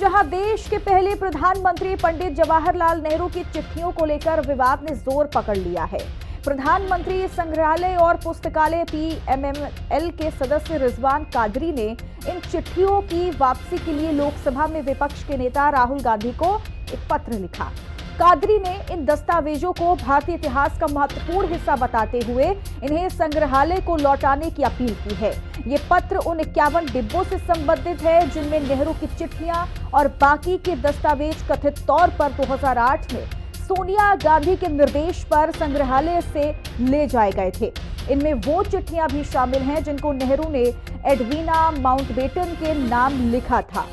जहां देश के पहले प्रधानमंत्री पंडित जवाहरलाल नेहरू की चिट्ठियों को लेकर विवाद ने जोर पकड़ लिया है। प्रधानमंत्री संग्रहालय और पुस्तकालय पीएमएमएल के सदस्य रिजवान कादरी ने इन चिट्ठियों की वापसी के लिए लोकसभा में विपक्ष के नेता राहुल गांधी को एक पत्र लिखा। कादरी ने इन दस्तावेजों को भारतीय इतिहास का महत्वपूर्ण हिस्सा बताते हुए इन्हें संग्रहालय को लौटाने की अपील की है। ये पत्र उन 51 डिब्बों से संबंधित है जिनमें नेहरू की चिट्ठियां और बाकी के दस्तावेज कथित तौर पर 2008 में सोनिया गांधी के निर्देश पर संग्रहालय से ले जाए गए थे। इनमें वो चिट्ठियां भी शामिल हैं जिनको नेहरू ने एडवीना माउंटबेटन के नाम लिखा था।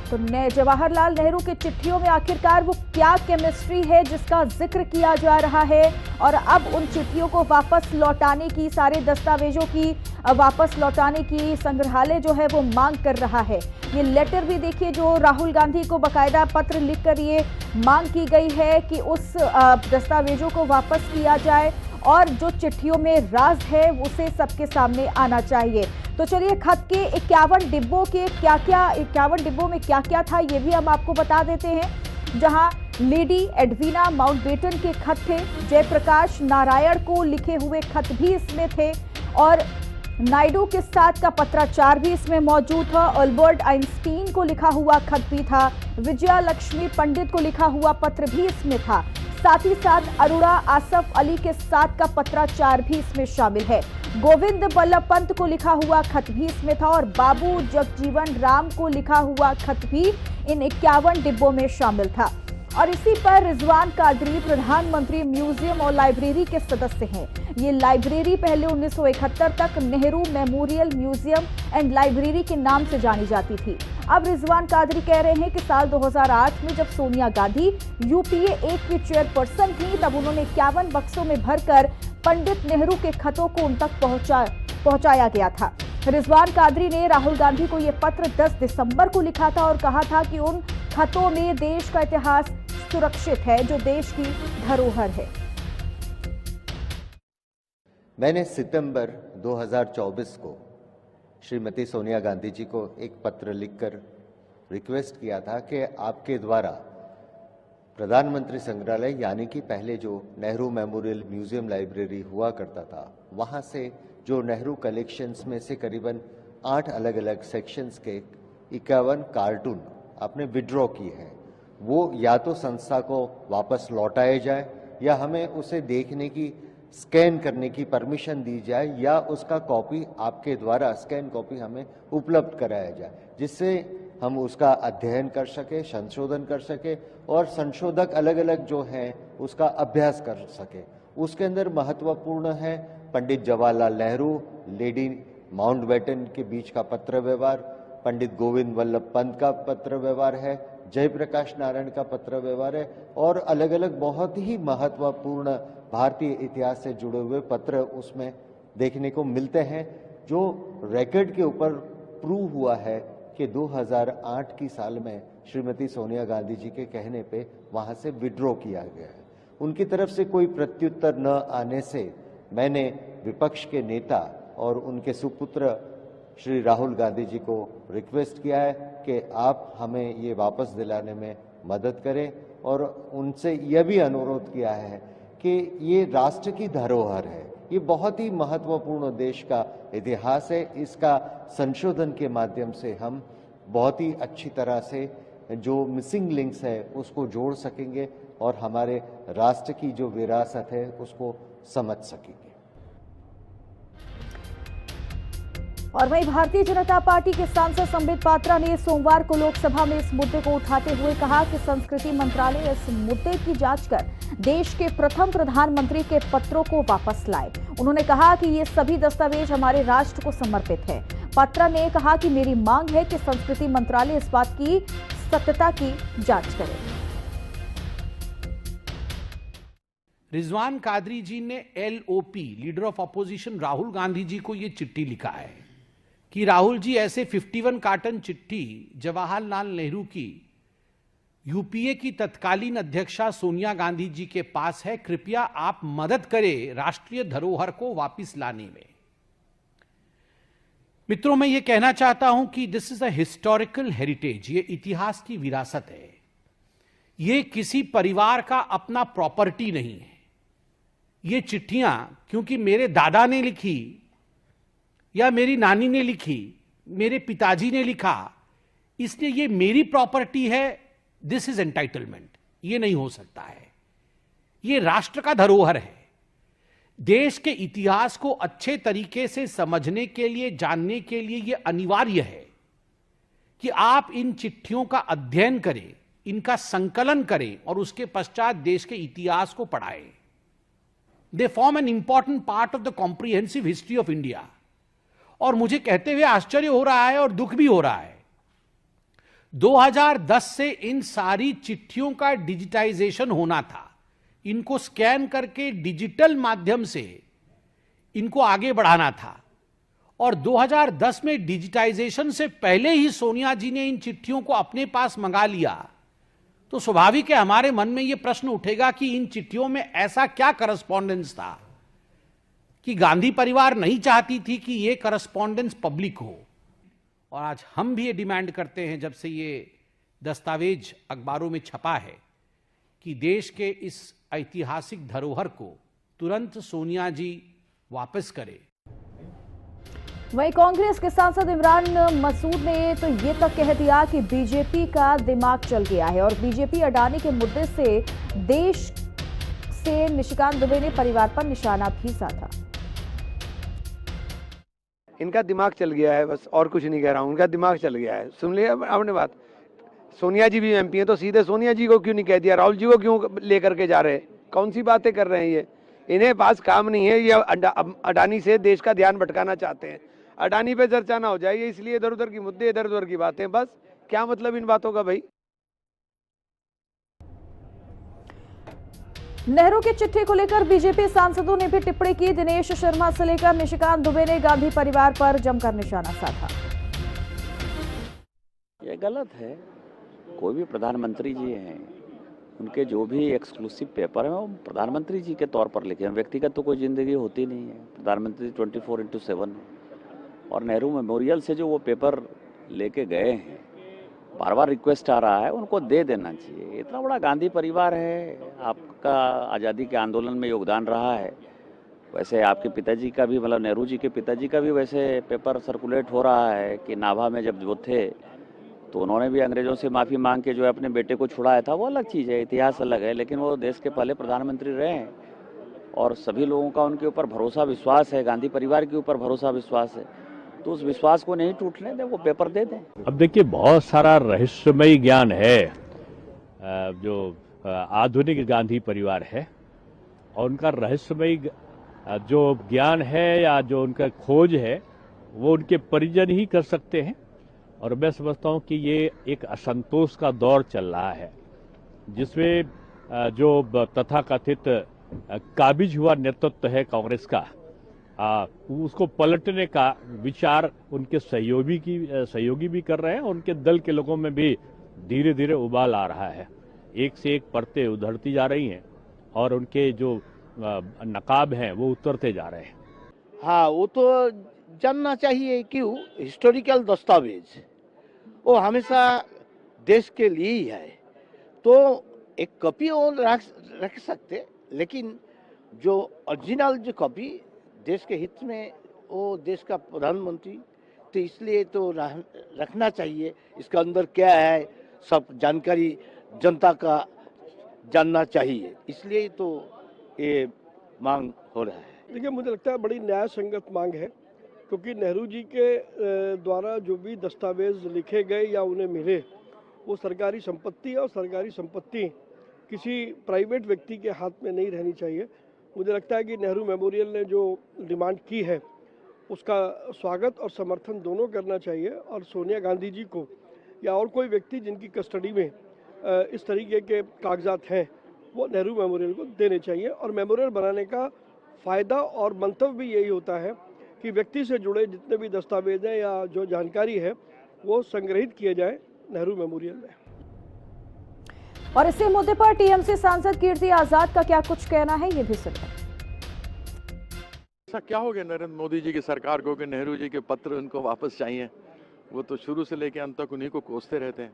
तो जवाहरलाल नेहरू के चिट्ठियों में आखिरकार वो क्या केमिस्ट्री है जिसका जिक्र किया जा रहा है, और अब उन चिट्ठियों को वापस लौटाने की, सारे दस्तावेजों की वापस लौटाने की संग्रहालय जो है वो मांग कर रहा है। ये लेटर भी देखिए जो राहुल गांधी को बकायदा पत्र लिखकर ये मांग की गई है कि उस दस्तावेजों को वापस किया जाए और जो चिट्ठियों में राज है उसे सबके सामने आना चाहिए। तो चलिए खत के 51 डिब्बों के 51 डिब्बों में क्या क्या था ये भी हम आपको बता देते हैं। जहां लेडी एडवीना माउंटबेटन के खत थे, जयप्रकाश नारायण को लिखे हुए खत भी इसमें थे, और नायडू के साथ का पत्राचार भी इसमें मौजूद था। अल्बर्ट आइंस्टीन को लिखा हुआ खत भी था। विजया लक्ष्मी पंडित को लिखा हुआ पत्र भी इसमें था। साथ ही साथ अरोड़ा आसफ अली के साथ का पत्राचार भी इसमें शामिल है। गोविंद बल्लभ पंत को लिखा हुआ खत भी इसमें था और बाबू जगजीवन राम को लिखा हुआ खत भी इन 51 डिब्बों में शामिल था। और इसी पर रिजवान कादरी प्रधानमंत्री म्यूजियम और लाइब्रेरी के सदस्य हैं। ये लाइब्रेरी पहले 1971 तक Nehru memorial museum and library के नाम से जानी जाती थी। अब रिजवान कादरी कह रहे हैं कि साल 2008 में जब सोनिया गांधी यूपीए 1 की चेयरपर्सन थी तब उन्होंने 51 बक्सों में भरकर पंडित नेहरू के खतों को उन तक पहुंचाया गया था। रिजवान कादरी ने राहुल गांधी को यह पत्र 10 दिसंबर को लिखा था और कहा था कि उन खतों में देश का इतिहास सुरक्षित है जो देश की धरोहर है। मैंने सितंबर 2024 को श्रीमती सोनिया गांधी जी को एक पत्र लिखकर रिक्वेस्ट किया था कि आपके द्वारा प्रधानमंत्री संग्रहालय यानी कि पहले जो नेहरू मेमोरियल म्यूजियम लाइब्रेरी हुआ करता था वहां से जो नेहरू कलेक्शंस में से करीबन 8 अलग अलग सेक्शंस के 51 कार्टून आपने विड्रॉ किए हैं, वो या तो संस्था को वापस लौटाए जाए या हमें उसे देखने की, स्कैन करने की परमिशन दी जाए या उसका कॉपी आपके द्वारा स्कैन कॉपी हमें उपलब्ध कराया जाए, जिससे हम उसका अध्ययन कर सके, संशोधन कर सके और संशोधक अलग अलग जो हैं उसका अभ्यास कर सके। उसके अंदर महत्वपूर्ण है पंडित जवाहरलाल नेहरू, लेडी माउंटबेटन के बीच का पत्र व्यवहार, पंडित गोविंद बल्लभ पंत का पत्र व्यवहार है, जयप्रकाश नारायण का पत्र व्यवहार है और अलग अलग बहुत ही महत्वपूर्ण भारतीय इतिहास से जुड़े हुए पत्र उसमें देखने को मिलते हैं, जो रिकॉर्ड के ऊपर प्रूव हुआ है कि 2008 की साल में श्रीमती सोनिया गांधी जी के कहने पे वहां से विड्रॉ किया गया है। उनकी तरफ से कोई प्रत्युत्तर न आने से मैंने विपक्ष के नेता और उनके सुपुत्र श्री राहुल गांधी जी को रिक्वेस्ट किया है कि आप हमें ये वापस दिलाने में मदद करें और उनसे यह भी अनुरोध किया है कि ये राष्ट्र की धरोहर है, ये बहुत ही महत्वपूर्ण देश का इतिहास है। इसका संशोधन के माध्यम से हम बहुत ही अच्छी तरह से जो मिसिंग लिंक्स है उसको जोड़ सकेंगे और हमारे राष्ट्र की जो विरासत है उसको समझ सकेंगे। और वहीं भारतीय जनता पार्टी के सांसद संबित पात्रा ने सोमवार को लोकसभा में इस मुद्दे को उठाते हुए कहा कि संस्कृति मंत्रालय इस मुद्दे की जांच कर देश के प्रथम प्रधानमंत्री के पत्रों को वापस लाए। उन्होंने कहा कि ये सभी दस्तावेज हमारे राष्ट्र को समर्पित है। पात्रा ने कहा कि मेरी मांग है कि संस्कृति मंत्रालय इस बात की सत्यता की जांच करे। रिजवान कादरी जी ने LOP leader of opposition Rahul Gandhi ji को यह चिट्ठी लिखा है कि राहुल जी ऐसे 51 कार्टन चिट्ठी जवाहरलाल नेहरू की यूपीए की तत्कालीन अध्यक्षा सोनिया गांधी जी के पास है। कृपया आप मदद करें राष्ट्रीय धरोहर को वापस लाने में। मित्रों, मैं यह कहना चाहता हूं कि this is a historical heritage, ये इतिहास की विरासत है। ये किसी परिवार का अपना प्रॉपर्टी नहीं है। ये चिट्ठियां क्योंकि मेरे दादा ने लिखी या मेरी नानी ने लिखी, मेरे पिताजी ने लिखा, इसलिए ये मेरी प्रॉपर्टी है, दिस इज एंटाइटलमेंट, ये नहीं हो सकता है। ये राष्ट्र का धरोहर है। देश के इतिहास को अच्छे तरीके से समझने के लिए, जानने के लिए यह अनिवार्य है कि आप इन चिट्ठियों का अध्ययन करें, इनका संकलन करें और उसके पश्चात देश के इतिहास को पढ़ाएं। They form an important part of the comprehensive history of India. और मुझे कहते हुए आश्चर्य हो रहा है और दुख भी हो रहा है, 2010 से इन सारी चिट्ठियों का डिजिटाइजेशन होना था। इनको स्कैन करके डिजिटल माध्यम से इनको आगे बढ़ाना था। और 2010 में डिजिटाइजेशन से पहले ही सोनिया जी ने इन चिट्ठियों को अपने पास मंगा लिया, तो स्वाभाविक है हमारे मन में यह प्रश्न उठेगा कि इन चिट्ठियों में ऐसा क्या करस्पॉन्डेंस था कि गांधी परिवार नहीं चाहती थी कि यह करस्पॉन्डेंस पब्लिक हो। और आज हम भी ये डिमांड करते हैं, जब से ये दस्तावेज अखबारों में छपा है, कि देश के इस ऐतिहासिक धरोहर को तुरंत सोनिया जी वापस करें। वहीं कांग्रेस के सांसद इमरान मसूद ने तो ये तक कह दिया कि बीजेपी का दिमाग चल गया है और बीजेपी अडानी के मुद्दे से देश से निशिकांत दुबे ने परिवार पर निशाना भी साधा। इनका दिमाग चल गया है, बस और कुछ नहीं कह रहा हूं, इनका दिमाग चल गया है। सुन लिया आपने बात। सोनिया जी भी एमपी हैं, तो सीधे सोनिया जी को क्यों नहीं कह दिया, राहुल जी को क्यों लेकर के जा रहे हैं? कौन सी बातें कर रहे हैं ये? इन्हें पास काम नहीं है, ये अडानी से देश का ध्यान भटकाना चाहते हैं। अडानी पे चर्चा ना हो जाए, इसलिए इधर उधर की मुद्दे, इधर उधर की बातें, बस क्या मतलब इन बातों का भाई? नेहरू की चिट्ठी को लेकर बीजेपी सांसदों ने भी टिप्पणी की। दिनेश शर्मा से लेकर निशिकांत दुबे ने गांधी परिवार पर जमकर निशाना साधा। ये गलत है। कोई भी प्रधानमंत्री जी हैं, उनके जो भी एक्सक्लूसिव पेपर हैं वो प्रधानमंत्री जी के तौर पर लिखे हैं। व्यक्तिगत तो कोई जिंदगी होती नहीं है। प्रधानमंत्री 24/7 है। और नेहरू मेमोरियल से जो वो पेपर लेके गए हैं, बार बार रिक्वेस्ट आ रहा है, उनको दे देना चाहिए। इतना बड़ा गांधी परिवार है, आपका आज़ादी के आंदोलन में योगदान रहा है। वैसे आपके पिताजी का भी, मतलब नेहरू जी के पिताजी का भी वैसे पेपर सर्कुलेट हो रहा है कि नाभा में जब वो थे तो उन्होंने भी अंग्रेजों से माफ़ी मांग के जो है अपने बेटे को छुड़ाया था। वो अलग चीज़ है, इतिहास अलग है, लेकिन वो देश के पहले प्रधानमंत्री रहे हैं और सभी लोगों का उनके ऊपर भरोसा विश्वास है, गांधी परिवार के ऊपर भरोसा विश्वास है, तो उस विश्वास को नहीं टूटने दें, वो पेपर दे दें। अब देखिए, बहुत सारा रहस्यमयी ज्ञान है जो आधुनिक गांधी परिवार है, और उनका रहस्यमयी जो ज्ञान है या जो उनका खोज है वो उनके परिजन ही कर सकते हैं। और मैं समझता हूं कि ये एक असंतोष का दौर चल रहा है, जिसमें जो तथाकथित काबिज हुआ नेतृत्व है कांग्रेस का, उसको पलटने का विचार उनके सहयोगी भी कर रहे हैं। उनके दल के लोगों में भी धीरे धीरे उबाल आ रहा है। एक से एक परतें उधरती जा रही हैं और उनके जो नकाब हैं वो उतरते जा रहे हैं। हाँ, वो तो जानना चाहिए। क्यों? हिस्टोरिकल दस्तावेज वो हमेशा देश के लिए ही है, तो एक कॉपी वो रख सकते, लेकिन जो ओरिजिनल जो कॉपी देश के हित में, वो देश का प्रधानमंत्री, तो इसलिए तो रखना चाहिए। इसका अंदर क्या है सब जानकारी जनता का जानना चाहिए, इसलिए तो ये मांग हो रहा है। देखिए, मुझे लगता है बड़ी न्याय संगत मांग है, क्योंकि नेहरू जी के द्वारा जो भी दस्तावेज लिखे गए या उन्हें मिले, वो सरकारी संपत्ति है और सरकारी संपत्ति किसी प्राइवेट व्यक्ति के हाथ में नहीं रहनी चाहिए। मुझे लगता है कि नेहरू मेमोरियल ने जो डिमांड की है उसका स्वागत और समर्थन दोनों करना चाहिए, और सोनिया गांधी जी को या और कोई व्यक्ति जिनकी कस्टडी में इस तरीके के कागजात हैं वो नेहरू मेमोरियल को देने चाहिए। और मेमोरियल बनाने का फ़ायदा और मंतव्य भी यही होता है कि व्यक्ति से जुड़े जितने भी दस्तावेज हैं या जो जानकारी है वो संग्रहित किए जाए नेहरू मेमोरियल में। और इसी मुद्दे पर टीएमसी सांसद कीर्ति आजाद का क्या कुछ कहना है, ये भी सुनिए। ऐसा क्या हो गया नरेंद्र मोदी जी की सरकार को कि नेहरू जी के पत्र उनको वापस चाहिए? वो तो शुरू से लेकर अंत तक उन्हीं को कोसते रहते हैं।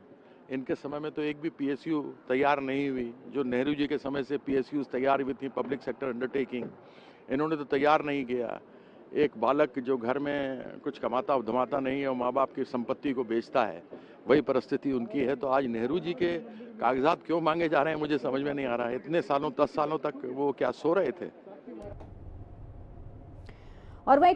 इनके समय में तो एक भी पीएसयू तैयार नहीं हुई। जो नेहरू जी के समय से पीएसयू तैयार हुई थी, पब्लिक सेक्टर अंडरटेकिंग, इन्होंने तो तैयार नहीं किया। एक बालक जो घर में कुछ कमाता धमाता नहीं है और माँ बाप की संपत्ति को बेचता है, वही परिस्थिति उनकी है। तो आज नेहरू जी के कागजात क्यों मांगे जा रहे हैं, मुझे समझ में नहीं आ रहा है। इतने सालों 10 सालों तक वो क्या सो रहे थे? और वहीं